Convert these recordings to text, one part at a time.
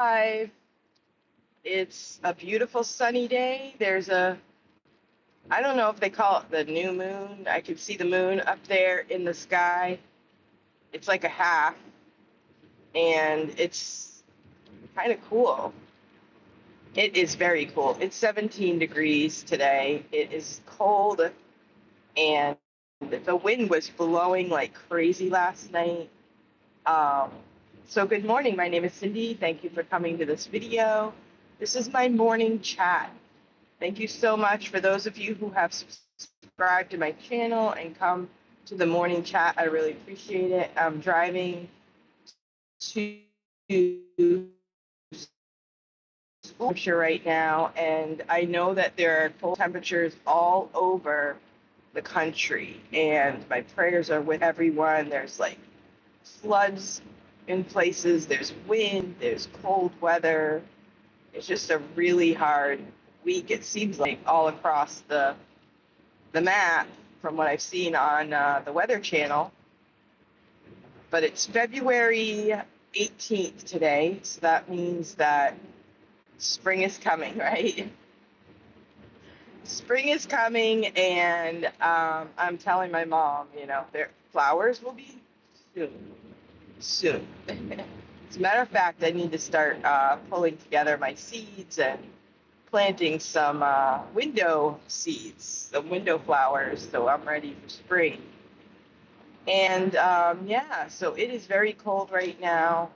Live. It's a beautiful sunny day. I don't know if they call it the new moon. I can see the moon up there in the sky. It's like a half, and it's kind of cool. It is very cool. It's 17 degrees today. It is cold, and the wind was blowing like crazy last night. Um, so good morning. My name is Cindy. Thank you for coming to this video. This is my morning chat. Thank you so much for those of you who have subscribed to my channel and come to the morning chat. I really appreciate it. I'm driving to Hampshire right now, and I know that there are cold temperatures all over the country, and my prayers are with everyone. There's like floods in places, there's wind, there's cold weather. It's just a really hard week, it seems like, all across the map from what I've seen on the Weather Channel. But it's February 18th today, so that means that spring is coming, right? Spring is coming, and I'm telling my mom, their flowers will be soon. As a matter of fact, I need to start pulling together my seeds and planting some window seeds, some window flowers, so I'm ready for spring. And yeah, so it is very cold right now.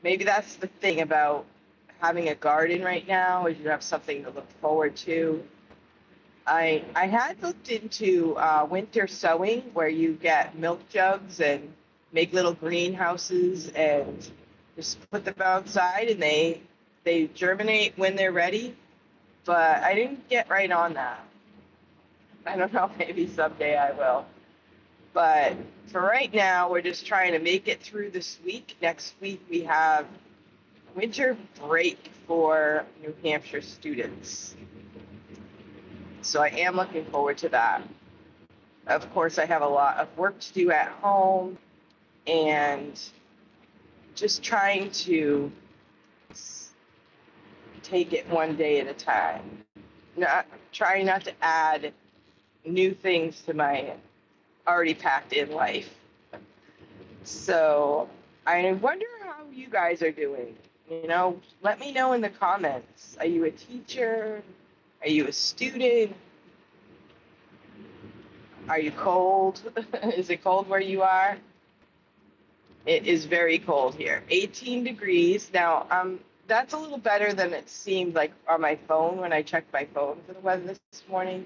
Maybe that's the thing about having a garden right now, is you have something to look forward to. I had looked into winter sowing, where you get milk jugs and make little greenhouses and just put them outside, and they germinate when they're ready. But I didn't get right on that. I don't know, maybe someday I will. But for right now, we're just trying to make it through this week. Next week, we have winter break for New Hampshire students. So I am looking forward to that. Of course, I have a lot of work to do at home, and just trying to take it one day at a time. Trying not to add new things to my already packed in life. So I wonder how you guys are doing. Let me know in the comments. Are you a teacher? Are you a student? Are you cold? Is it cold where you are? It is very cold here. 18 degrees. Now, that's a little better than it seemed like on my phone when I checked my phone for the weather this morning.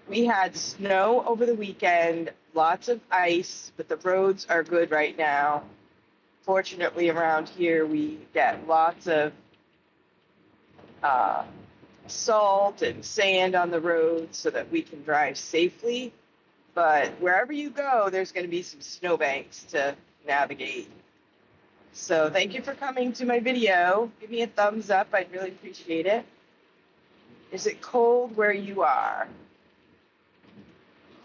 We had snow over the weekend, lots of ice, but the roads are good right now. Fortunately, around here, we get lots of salt and sand on the roads so that we can drive safely. But wherever you go, there's going to be some snowbanks to navigate. So thank you for coming to my video. Give me a thumbs up. I'd really appreciate it. Is it cold where you are?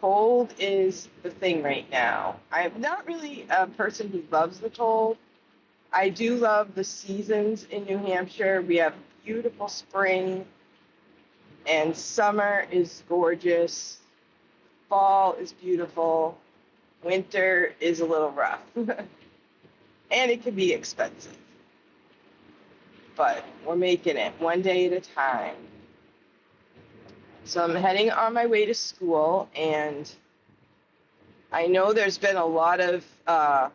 Cold is the thing right now. I'm not really a person who loves the cold. I do love the seasons in New Hampshire. We have beautiful spring, and summer is gorgeous. Fall is beautiful. Winter is a little rough. And it can be expensive. But we're making it one day at a time. So I'm heading on my way to school, and I know there's been a lot of, I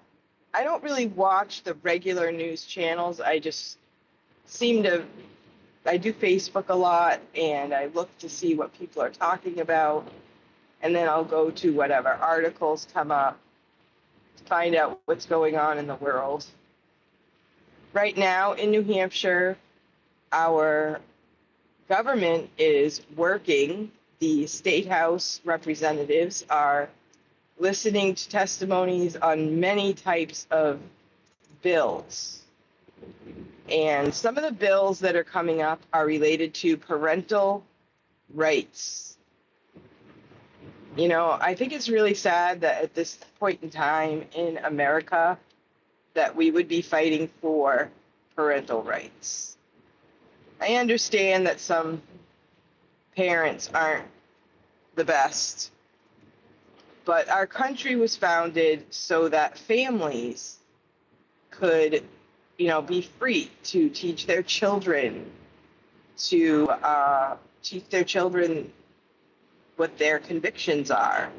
don't really watch the regular news channels. I do Facebook a lot, and I look to see what people are talking about, and then I'll go to whatever articles come up to find out what's going on in the world. Right now in New Hampshire, our government is working. The State House representatives are listening to testimonies on many types of bills. And some of the bills that are coming up are related to parental rights. I think it's really sad that at this point in time in America that we would be fighting for parental rights. I understand that some parents aren't the best, but our country was founded so that families could, be free to teach their children, to teach their children what their convictions are.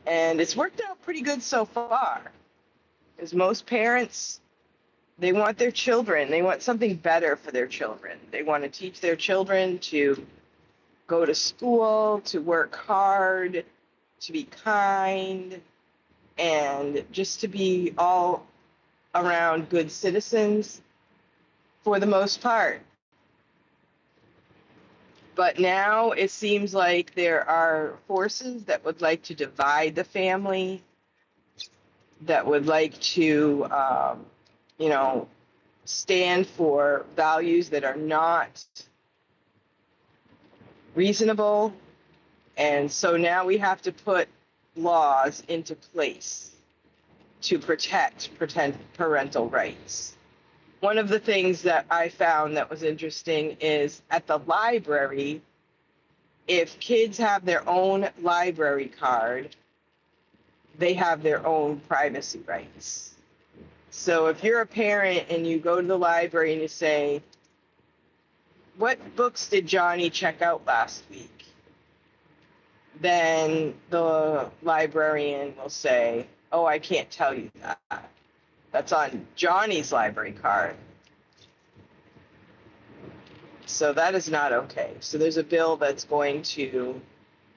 And it's worked out pretty good so far, because most parents, they want their children, they want something better for their children. They want to teach their children to go to school, to work hard, to be kind, and just to be all around good citizens for the most part. But now it seems like there are forces that would like to divide the family, that would like to, stand for values that are not reasonable. And so now we have to put laws into place to protect parental rights. One of the things that I found that was interesting is at the library, if kids have their own library card, they have their own privacy rights. So if you're a parent and you go to the library and you say, what books did Johnny check out last week? Then the librarian will say, oh, I can't tell you that. That's on Johnny's library card. So that is not okay. So there's a bill that's going to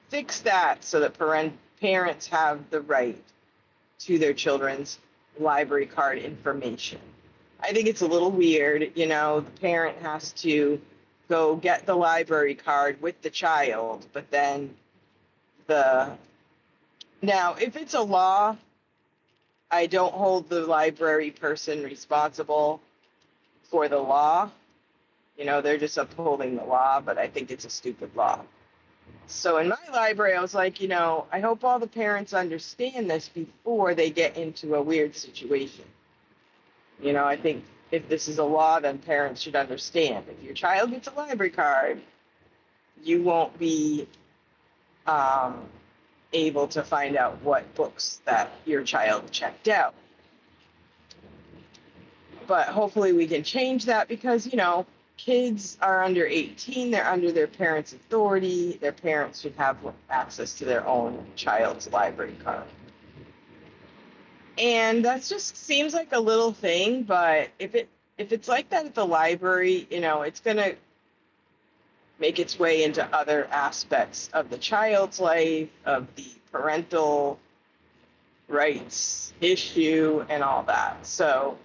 fix that so that parents have the right to their children's library card information. I think it's a little weird, the parent has to go get the library card with the child, but then now if it's a law, I don't hold the library person responsible for the law. They're just upholding the law, but I think it's a stupid law. So in my library, I was like, I hope all the parents understand this before they get into a weird situation. I think if this is a law, then parents should understand. If your child gets a library card, you won't be able to find out what books that your child checked out. But hopefully we can change that because, kids are under 18, they're under their parents' authority. Their parents should have access to their own child's library card. And that just seems like a little thing, but if it's like that at the library, it's going to make its way into other aspects of the child's life, of the parental rights issue, and all that. So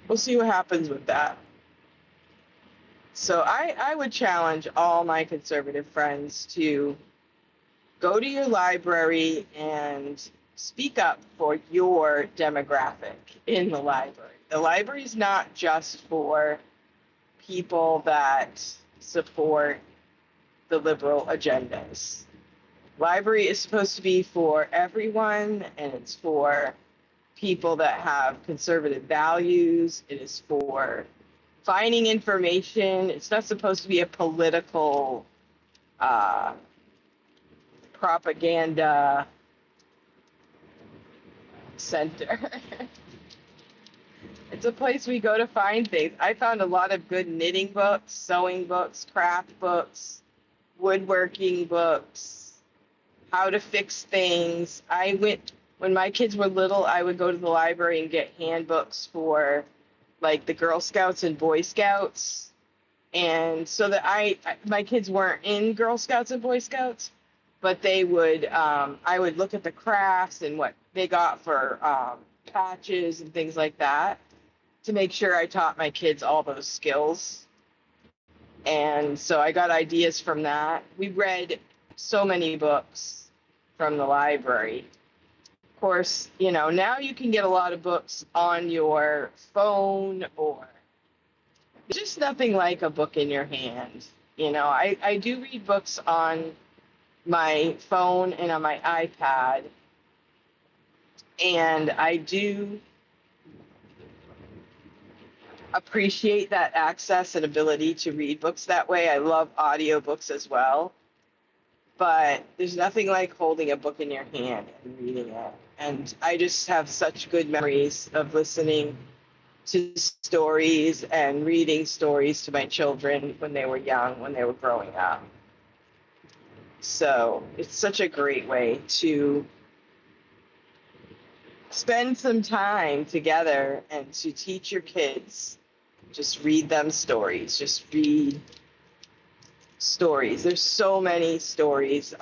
we'll see what happens with that. So I would challenge all my conservative friends to go to your library and speak up for your demographic in the library. The library is not just for people that support the liberal agendas. Library is supposed to be for everyone, and it's for people that have conservative values. It is for finding information. It's not supposed to be a political propaganda center. It's a place we go to find things. I found a lot of good knitting books, sewing books, craft books, woodworking books, how to fix things. When my kids were little, I would go to the library and get handbooks for like the Girl Scouts and Boy Scouts. And so that my kids weren't in Girl Scouts and Boy Scouts, but they would, I would look at the crafts and what they got for patches and things like that to make sure I taught my kids all those skills. And so I got ideas from that. We read so many books from the library. Of course, now you can get a lot of books on your phone, or just nothing like a book in your hand. I do read books on my phone and on my iPad, and I do appreciate that access and ability to read books that way. I love audiobooks as well, but there's nothing like holding a book in your hand and reading it. And I just have such good memories of listening to stories and reading stories to my children when they were young, when they were growing up. So it's such a great way to spend some time together and to teach your kids. Just read them stories. Just read stories. There's so many stories.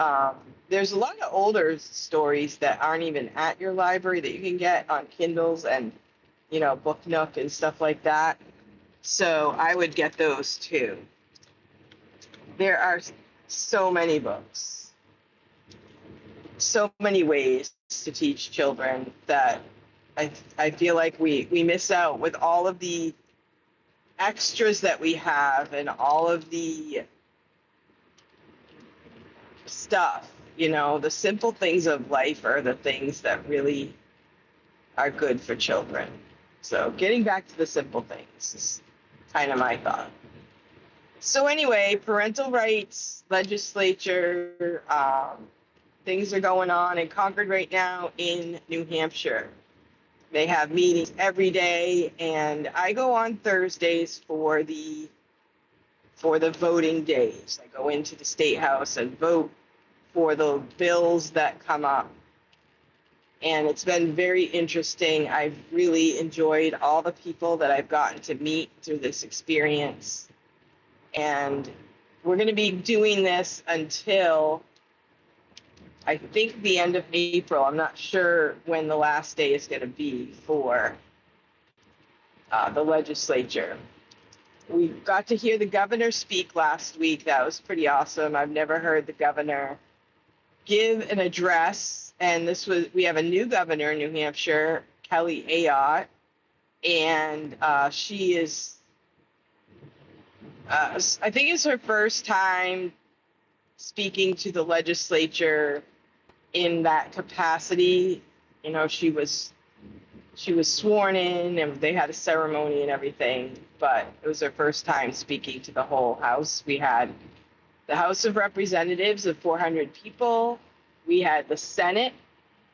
There's a lot of older stories that aren't even at your library that you can get on Kindles and, Book Nook and stuff like that. So I would get those too. There are so many books, so many ways to teach children that I feel like we miss out with all of the extras that we have and all of the stuff. The simple things of life are the things that really are good for children. So getting back to the simple things is kind of my thought. So anyway, parental rights legislature, things are going on in Concord right now in New Hampshire. They have meetings every day, and I go on Thursdays for the voting days. I go into the State House and vote for the bills that come up. And it's been very interesting. I've really enjoyed all the people that I've gotten to meet through this experience. And we're going to be doing this until, I think, the end of April. I'm not sure when the last day is going to be for the legislature. We got to hear the governor speak last week. That was pretty awesome. I've never heard the governor give an address. And we have a new governor in New Hampshire, Kelly Ayotte, and she is, I think it's her first time speaking to the legislature in that capacity. She was sworn in and they had a ceremony and everything, but it was her first time speaking to the whole House. We had the House of Representatives of 400 people. We had the Senate.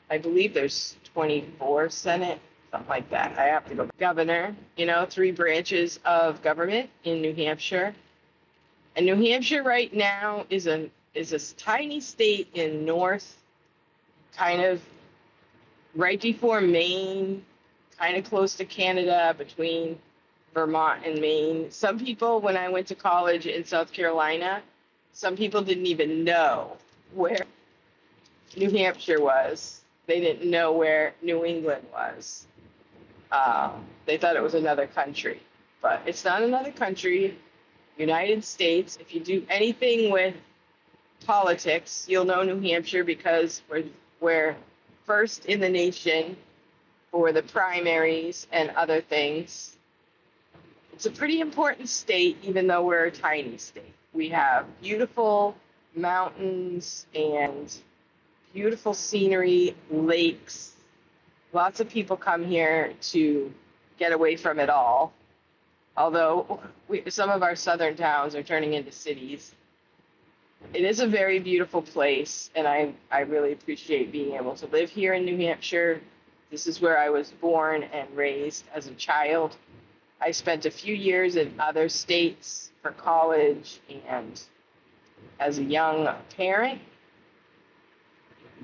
I believe there's 24 Senate, something like that. I have to go. Governor, 3 branches of government in New Hampshire. And New Hampshire right now is a tiny state in north, kind of right before Maine, kind of close to Canada, between Vermont and Maine. Some people, when I went to college in South Carolina, some people didn't even know where New Hampshire was. They didn't know where New England was. They thought it was another country, but it's not another country. United States. If you do anything with politics, you'll know New Hampshire because we're first in the nation for the primaries and other things. It's a pretty important state, even though we're a tiny state. We have beautiful mountains and beautiful scenery, lakes. Lots of people come here to get away from it all. Although some of our southern towns are turning into cities. It is a very beautiful place, and I really appreciate being able to live here in New Hampshire. This is where I was born and raised as a child. I spent a few years in other states for college and as a young parent,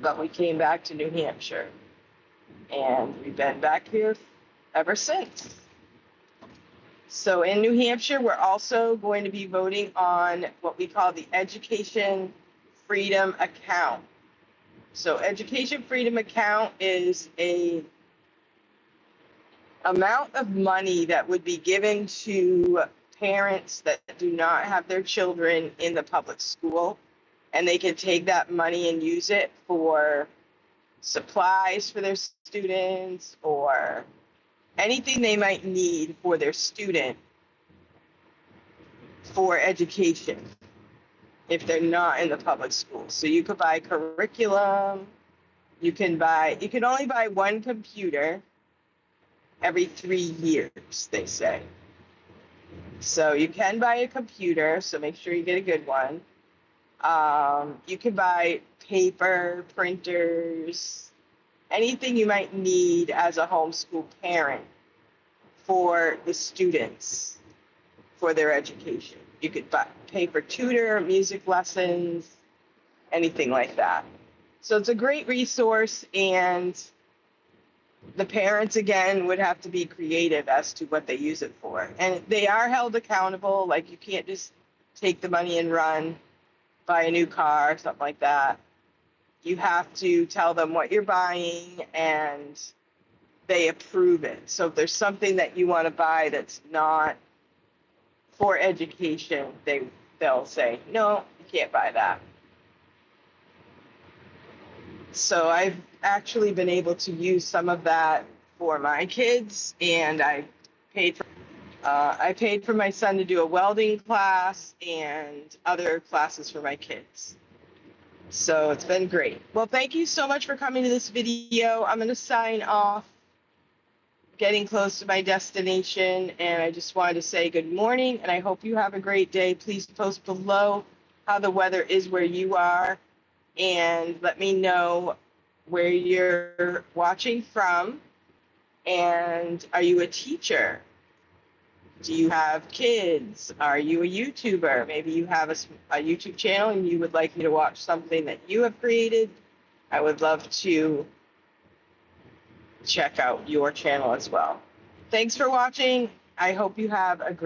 but we came back to New Hampshire, and we've been back here ever since. So in New Hampshire, we're also going to be voting on what we call the Education Freedom Account. So Education Freedom Account is a amount of money that would be given to parents that do not have their children in the public school, and they can take that money and use it for supplies for their students or anything they might need for their student for education if they're not in the public school. So you could buy curriculum, you can only buy one computer every 3 years, they say. So you can buy a computer, so make sure you get a good one. You can buy paper, printers, anything you might need as a homeschool parent for the students for their education. You could pay for tutor, music lessons, anything like that. So it's a great resource, and the parents again would have to be creative as to what they use it for. And they are held accountable. Like, you can't just take the money and run, buy a new car, something like that. You have to tell them what you're buying and they approve it. So if there's something that you want to buy that's not for education, they'll say, no, you can't buy that. So I've actually been able to use some of that for my kids, and I paid for my son to do a welding class and other classes for my kids. So it's been great. Well, thank you so much for coming to this video. I'm going to sign off, getting close to my destination, and I just wanted to say good morning, and I hope you have a great day. Please post below how the weather is where you are, and let me know where you're watching from. And are you a teacher? Do you have kids? Are you a YouTuber? Maybe you have a YouTube channel and you would like me to watch something that you have created. I would love to check out your channel as well. Thanks for watching. I hope you have a great